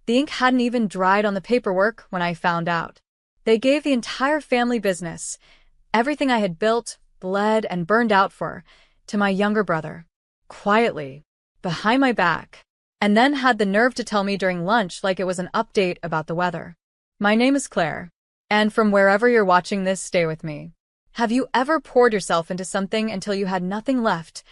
The ink hadn't even dried on the paperwork when I found out. They gave the entire family business, everything I had built, bled, and burned out for, to my younger brother. Quietly, behind my back. And then had the nerve to tell me during lunch like it was an update about the weather. My name is Claire. And from wherever you're watching this, stay with me. Have you ever poured yourself into something until you had nothing left,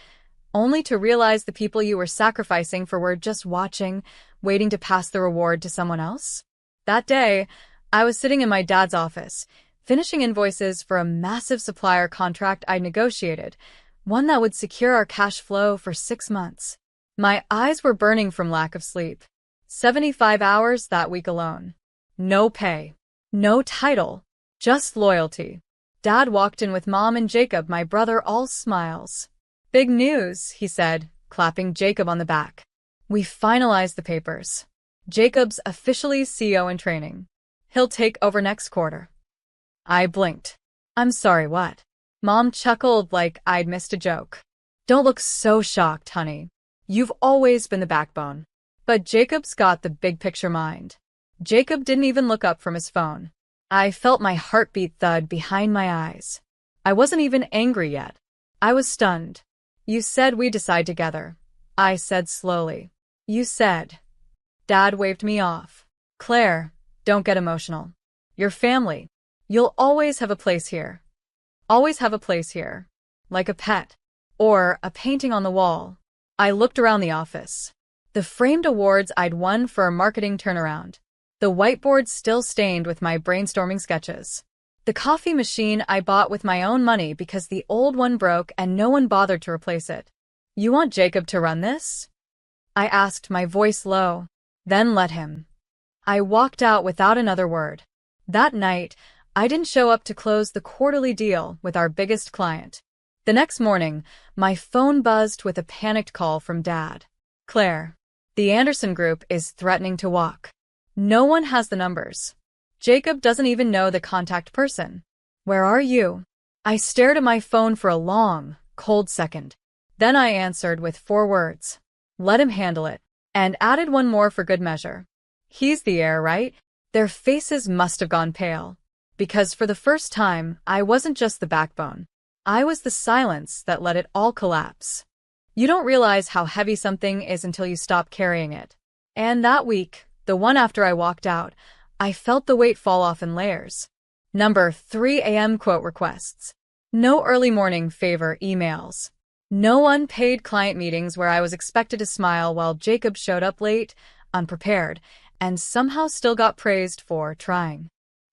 only to realize the people you were sacrificing for were just watching, waiting to pass the reward to someone else? That day, I was sitting in my dad's office, finishing invoices for a massive supplier contract I negotiated, one that would secure our cash flow for 6 months. My eyes were burning from lack of sleep. 75 hours that week alone. No pay. No title. Just loyalty. Dad walked in with Mom and Jacob, my brother, all smiles. "Big news," he said, clapping Jacob on the back. "We finalized the papers. Jacob's officially CEO in training. He'll take over next quarter." I blinked. "I'm sorry, what?" Mom chuckled like I'd missed a joke. "Don't look so shocked, honey. You've always been the backbone." But Jacob's got the big picture mind. Jacob didn't even look up from his phone. I felt my heartbeat thud behind my eyes. I wasn't even angry yet. I was stunned. "You said we decide together," I said slowly. "You said." Dad waved me off. "Claire, don't get emotional. You're family. You'll always have a place here. Always have a place here. Like a pet. Or a painting on the wall." I looked around the office. The framed awards I'd won for a marketing turnaround. The whiteboard still stained with my brainstorming sketches. The coffee machine I bought with my own money because the old one broke and no one bothered to replace it. "You want Jacob to run this?" I asked, my voice low. "Then let him." I walked out without another word. That night, I didn't show up to close the quarterly deal with our biggest client. The next morning, my phone buzzed with a panicked call from Dad. "Claire, the Anderson Group is threatening to walk. No one has the numbers. Jacob doesn't even know the contact person. Where are you?" I stared at my phone for a long, cold second. Then I answered with 4 words. "Let him handle it." And added one more for good measure. "He's the heir, right?" Their faces must have gone pale. Because for the first time, I wasn't just the backbone. I was the silence that let it all collapse. You don't realize how heavy something is until you stop carrying it. And that week, the one after I walked out, I felt the weight fall off in layers. Number 3 a.m. quote requests. No early morning favor emails. No unpaid client meetings where I was expected to smile while Jacob showed up late, unprepared, and somehow still got praised for trying.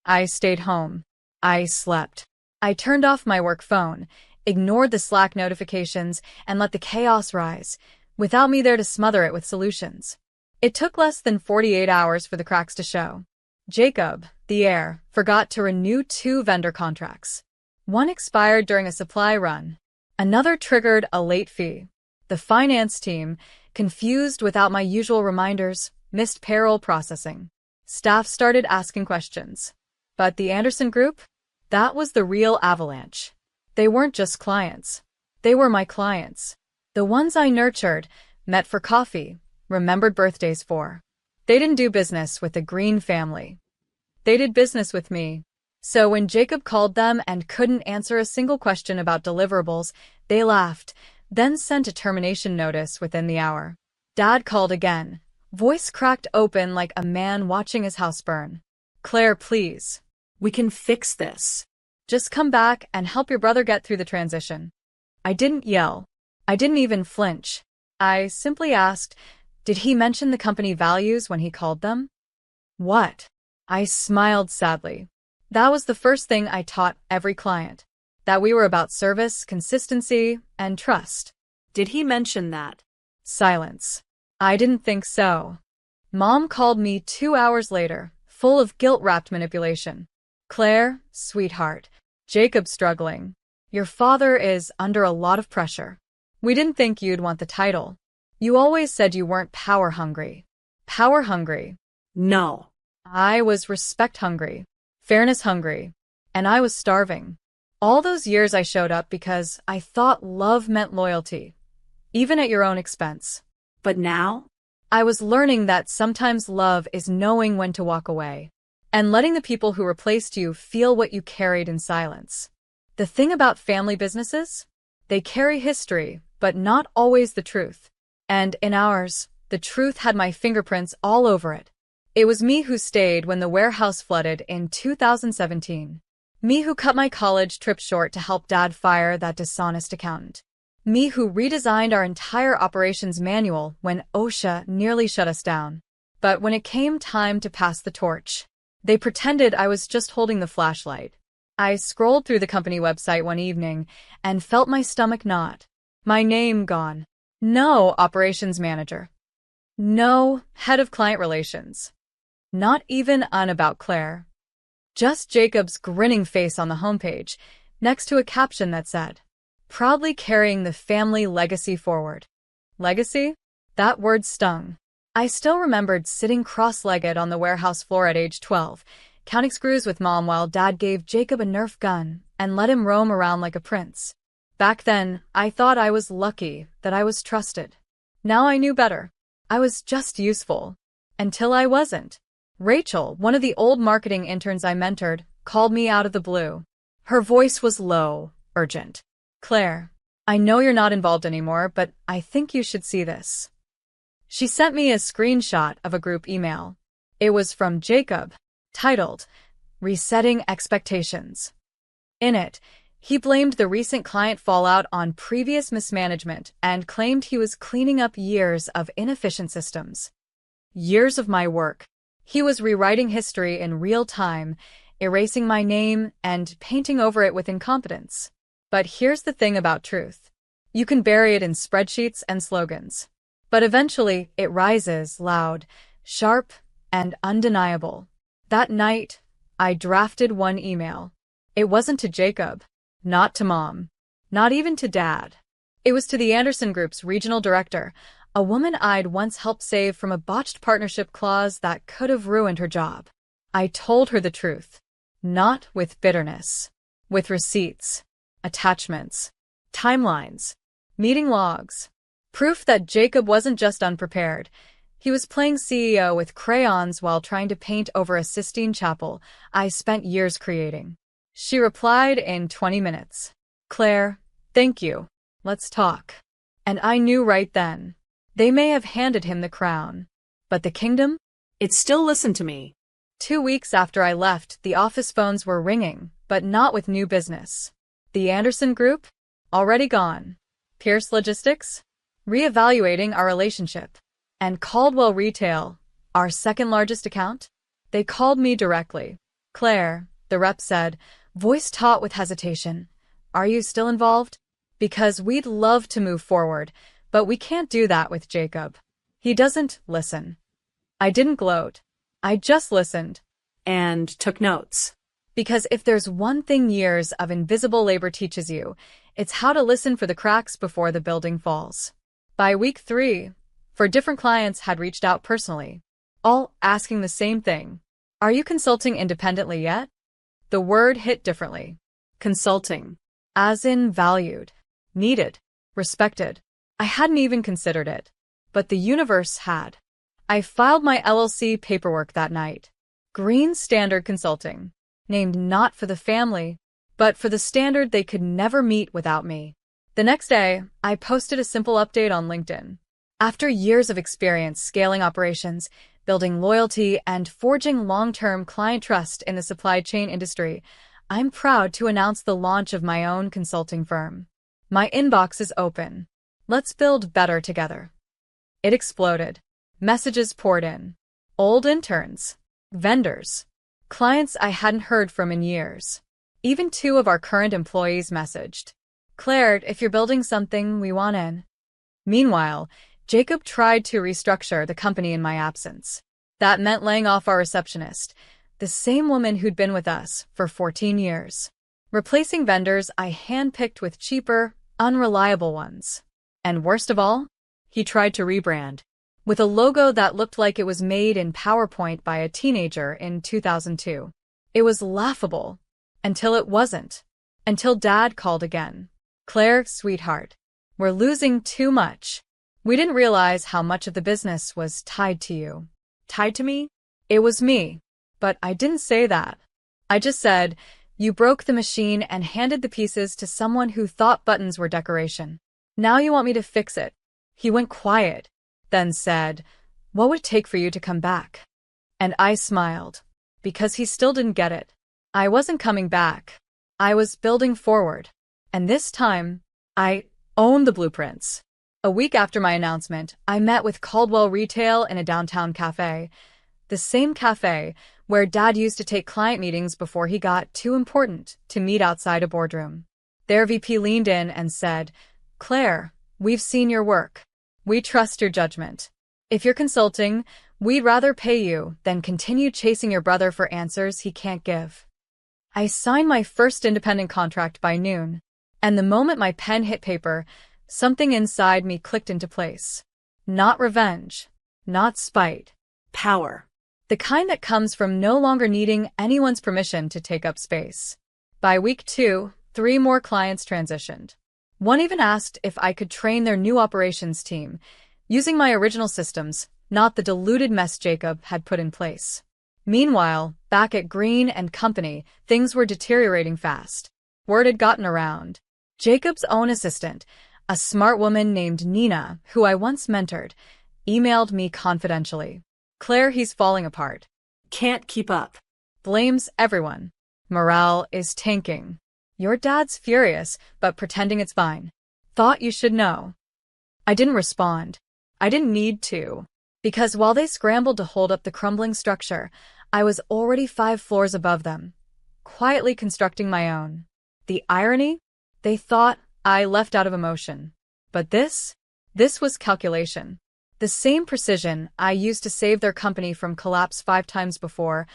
I stayed home. I slept. I turned off my work phone, ignored the Slack notifications, and let the chaos rise, without me there to smother it with solutions. It took less than 48 hours for the cracks to show. Jacob, the heir, forgot to renew 2 vendor contracts. One expired during a supply run. Another triggered a late fee. The finance team, confused without my usual reminders, missed payroll processing. Staff started asking questions. But the Anderson Group? That was the real avalanche. They weren't just clients. They were my clients. The ones I nurtured, met for coffee, remembered birthdays for. They didn't do business with the Green family. They did business with me. So when Jacob called them and couldn't answer a single question about deliverables, they laughed, then sent a termination notice within the hour. Dad called again, voice cracked open like a man watching his house burn. "Claire, please. We can fix this. Just come back and help your brother get through the transition." I didn't yell. I didn't even flinch. I simply asked, "Did he mention the company values when he called them?" "What?" I smiled sadly. That was the first thing I taught every client. That we were about service, consistency, and trust. "Did he mention that?" Silence. I didn't think so. Mom called me 2 hours later, full of guilt-wrapped manipulation. "Claire, sweetheart, Jacob's struggling. Your father is under a lot of pressure. We didn't think you'd want the title. You always said you weren't power-hungry." Power-hungry? No. I was respect-hungry, fairness-hungry, and I was starving. All those years I showed up because I thought love meant loyalty, even at your own expense. But now? I was learning that sometimes love is knowing when to walk away and letting the people who replaced you feel what you carried in silence. The thing about family businesses? They carry history, but not always the truth. And in ours, the truth had my fingerprints all over it. It was me who stayed when the warehouse flooded in 2017. Me who cut my college trip short to help Dad fire that dishonest accountant. Me who redesigned our entire operations manual when OSHA nearly shut us down. But when it came time to pass the torch, they pretended I was just holding the flashlight. I scrolled through the company website one evening and felt my stomach knot. My name gone. No operations manager. No head of client relations. Not even an about Claire. Just Jacob's grinning face on the homepage, next to a caption that said, "Proudly carrying the family legacy forward." Legacy? That word stung. I still remembered sitting cross-legged on the warehouse floor at age 12, counting screws with Mom while Dad gave Jacob a Nerf gun and let him roam around like a prince. Back then, I thought I was lucky that I was trusted. Now I knew better. I was just useful. Until I wasn't. Rachel, one of the old marketing interns I mentored, called me out of the blue. Her voice was low, urgent. "Claire, I know you're not involved anymore, but I think you should see this." She sent me a screenshot of a group email. It was from Jacob, titled, "Resetting Expectations." In it, he blamed the recent client fallout on previous mismanagement and claimed he was cleaning up years of inefficient systems. Years of my work. He was rewriting history in real time, erasing my name and painting over it with incompetence. But here's the thing about truth. You can bury it in spreadsheets and slogans. But eventually, it rises loud, sharp, and undeniable. That night, I drafted one email. It wasn't to Jacob, not to Mom, not even to Dad. It was to the Anderson Group's regional director, a woman I'd once helped save from a botched partnership clause that could have ruined her job. I told her the truth, not with bitterness, with receipts, attachments, timelines, meeting logs, proof that Jacob wasn't just unprepared. He was playing CEO with crayons while trying to paint over a Sistine Chapel I spent years creating. She replied in 20 minutes. "Claire, thank you. Let's talk." And I knew right then. They may have handed him the crown, but the kingdom? It still listened to me. 2 weeks after I left, the office phones were ringing, but not with new business. The Anderson Group? Already gone. Pierce Logistics? Reevaluating our relationship. And Caldwell Retail, our second largest account? They called me directly. "Claire," the rep said, voice taut with hesitation, "are you still involved? Because we'd love to move forward, but we can't do that with Jacob. He doesn't listen." I didn't gloat. I just listened. And took notes. Because if there's one thing years of invisible labor teaches you, it's how to listen for the cracks before the building falls. By week 3, 4 different clients had reached out personally, all asking the same thing. "Are you consulting independently yet?" The word hit differently. Consulting. As in valued, needed, respected. I hadn't even considered it, but the universe had. I filed my LLC paperwork that night. Green Standard Consulting, named not for the family, but for the standard they could never meet without me. The next day, I posted a simple update on LinkedIn. After years of experience scaling operations, building loyalty, and forging long-term client trust in the supply chain industry, I'm proud to announce the launch of my own consulting firm. My inbox is open. Let's build better together. It exploded. Messages poured in. Old interns, vendors, clients I hadn't heard from in years. Even 2 of our current employees messaged. "Claire, if you're building something, we want in." Meanwhile, Jacob tried to restructure the company in my absence. That meant laying off our receptionist, the same woman who'd been with us for 14 years. Replacing vendors I handpicked with cheaper, unreliable ones. And worst of all, he tried to rebrand, with a logo that looked like it was made in PowerPoint by a teenager in 2002. It was laughable. Until it wasn't. Until Dad called again. "Claire, sweetheart, we're losing too much. We didn't realize how much of the business was tied to you. Tied to me? It was me. But I didn't say that. I just said, you broke the machine and handed the pieces to someone who thought buttons were decoration. Now you want me to fix it. He went quiet, then said, what would it take for you to come back? And I smiled, because he still didn't get it. I wasn't coming back. I was building forward. And this time, I owned the blueprints. A week after my announcement, I met with Caldwell Retail in a downtown cafe. The same cafe where Dad used to take client meetings before he got too important to meet outside a boardroom. Their VP leaned in and said, Claire, we've seen your work. We trust your judgment. If you're consulting, we'd rather pay you than continue chasing your brother for answers he can't give. I signed my first independent contract by noon, and the moment my pen hit paper, something inside me clicked into place. Not revenge, not spite. Power. The kind that comes from no longer needing anyone's permission to take up space. By week 2, 3 more clients transitioned. One even asked if I could train their new operations team, using my original systems, not the diluted mess Jacob had put in place. Meanwhile, back at Green and Company, things were deteriorating fast. Word had gotten around. Jacob's own assistant, a smart woman named Nina, who I once mentored, emailed me confidentially. Claire, he's falling apart. Can't keep up. Blames everyone. Morale is tanking. Your dad's furious, but pretending it's fine. Thought you should know. I didn't respond. I didn't need to. Because while they scrambled to hold up the crumbling structure, I was already 5 floors above them, quietly constructing my own. The irony? They thought I left out of emotion. But this was calculation. The same precision I used to save their company from collapse 5 times before,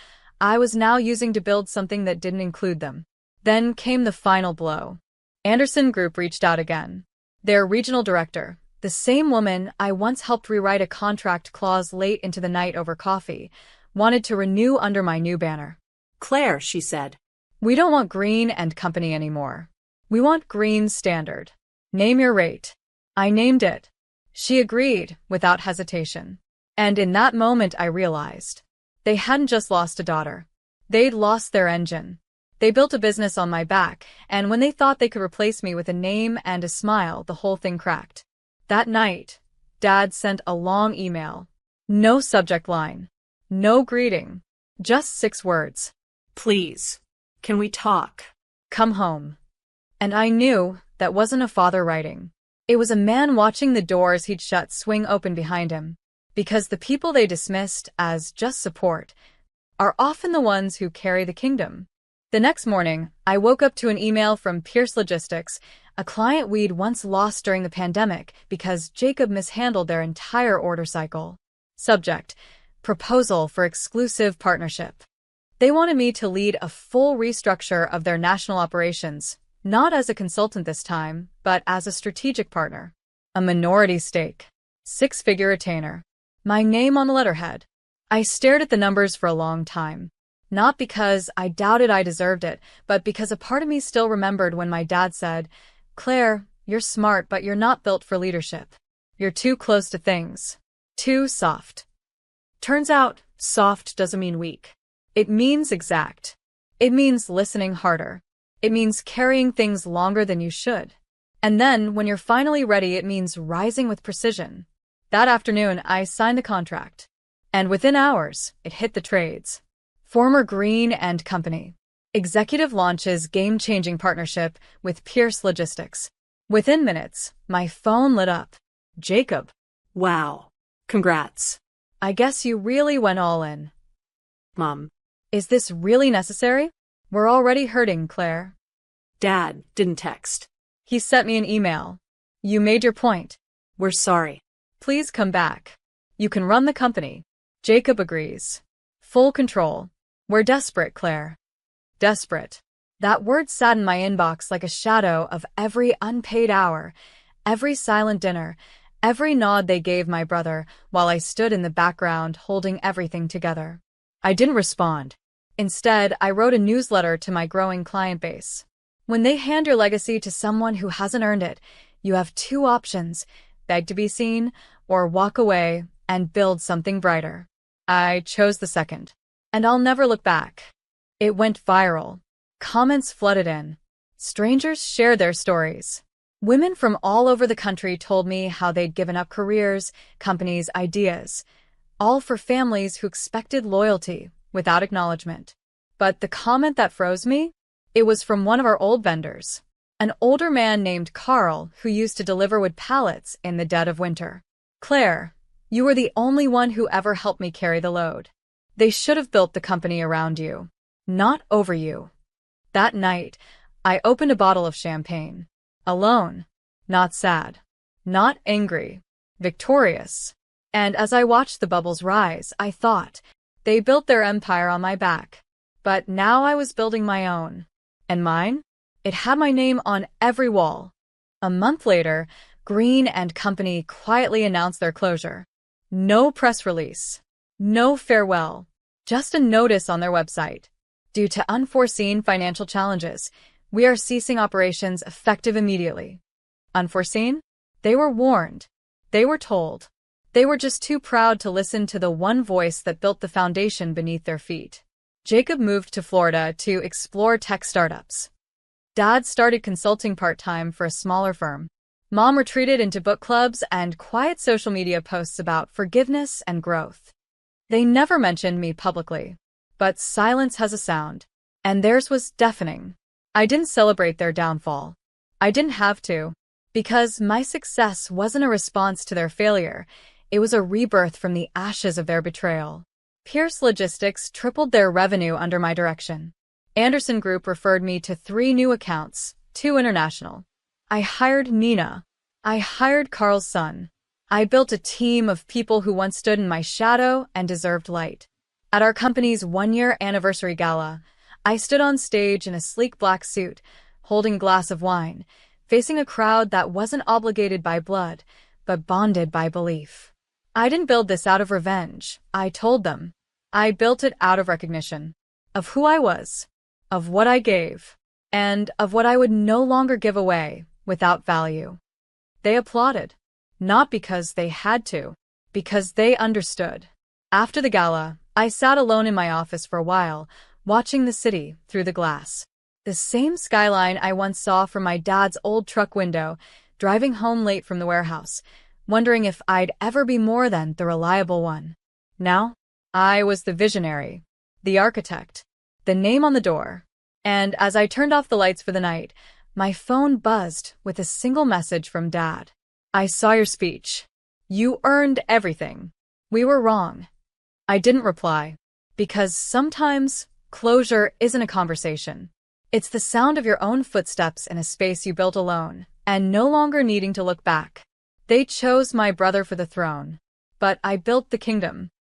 I was now using to build something that didn't include them. Then came the final blow. Anderson Group reached out again. Their regional director, the same woman I once helped rewrite a contract clause late into the night over coffee, wanted to renew under my new banner. Claire, she said. We don't want Green and Company anymore. We want Green Standard. Name your rate. I named it. She agreed, without hesitation. And in that moment I realized. They hadn't just lost a daughter. They'd lost their engine. They built a business on my back, and when they thought they could replace me with a name and a smile, the whole thing cracked. That night, Dad sent a long email. No subject line. No greeting. Just 6 words. Please. Can we talk? Come home. And I knew that wasn't a father writing. It was a man watching the doors he'd shut swing open behind him. Because the people they dismissed as just support are often the ones who carry the kingdom. The next morning, I woke up to an email from Pierce Logistics, a client we'd once lost during the pandemic because Jacob mishandled their entire order cycle. Subject: Proposal for exclusive partnership. They wanted me to lead a full restructure of their national operations, not as a consultant this time, but as a strategic partner. A minority stake. 6-figure retainer. My name on the letterhead. I stared at the numbers for a long time. Not because I doubted I deserved it, but because a part of me still remembered when my dad said, Claire, you're smart, but you're not built for leadership. You're too close to things. Too soft. Turns out, soft doesn't mean weak. It means exact. It means listening harder. It means carrying things longer than you should. And then, when you're finally ready, it means rising with precision. That afternoon, I signed the contract. And within hours, it hit the trades. Former Green and Company. Executive launches game-changing partnership with Pierce Logistics. Within minutes, my phone lit up. Jacob. Wow. Congrats. I guess you really went all in. Mom. Is this really necessary? We're already hurting, Claire. Dad didn't text. He sent me an email. You made your point. We're sorry. Please come back. You can run the company. Jacob agrees. Full control. We're desperate, Claire. Desperate. That word sat in my inbox like a shadow of every unpaid hour, every silent dinner, every nod they gave my brother while I stood in the background holding everything together. I didn't respond. Instead, I wrote a newsletter to my growing client base. When they hand your legacy to someone who hasn't earned it, you have 2 options: beg to be seen, or walk away and build something brighter. I chose the second. And I'll never look back. It went viral. Comments flooded in. Strangers shared their stories. Women from all over the country told me how they'd given up careers, companies, ideas, all for families who expected loyalty without acknowledgement. But the comment that froze me? It was from one of our old vendors. An older man named Carl who used to deliver wood pallets in the dead of winter. "Claire, you were the only one who ever helped me carry the load. They should have built the company around you, not over you." That night, I opened a bottle of champagne. Alone. Not sad. Not angry. Victorious. And as I watched the bubbles rise, I thought, they built their empire on my back. But now I was building my own. And mine? It had my name on every wall. A month later, Green and Company quietly announced their closure. No press release. No farewell. Just a notice on their website. Due to unforeseen financial challenges, we are ceasing operations effective immediately. Unforeseen? They were warned. They were told. They were just too proud to listen to the one voice that built the foundation beneath their feet. Jacob moved to Florida to explore tech startups. Dad started consulting part-time for a smaller firm. Mom retreated into book clubs and quiet social media posts about forgiveness and growth. They never mentioned me publicly. But silence has a sound, and theirs was deafening. I didn't celebrate their downfall. I didn't have to, because my success wasn't a response to their failure. It was a rebirth from the ashes of their betrayal. Pierce Logistics tripled their revenue under my direction. Anderson Group referred me to 3 new accounts, 2 international. I hired Nina. I hired Carl's son. I built a team of people who once stood in my shadow and deserved light. At our company's 1-year anniversary gala, I stood on stage in a sleek black suit, holding a glass of wine, facing a crowd that wasn't obligated by blood, but bonded by belief. I didn't build this out of revenge, I told them. I built it out of recognition. Of who I was, of what I gave, and of what I would no longer give away without value. They applauded. Not because they had to, because they understood. After the gala, I sat alone in my office for a while, watching the city through the glass. The same skyline I once saw from my dad's old truck window, driving home late from the warehouse, wondering if I'd ever be more than the reliable one. Now, I was the visionary, the architect, the name on the door. And as I turned off the lights for the night, my phone buzzed with a single message from Dad. "I saw your speech. You earned everything. We were wrong." I didn't reply, because sometimes closure isn't a conversation. It's the sound of your own footsteps in a space you built alone, and no longer needing to look back. They chose my brother for the throne, but I built the kingdom.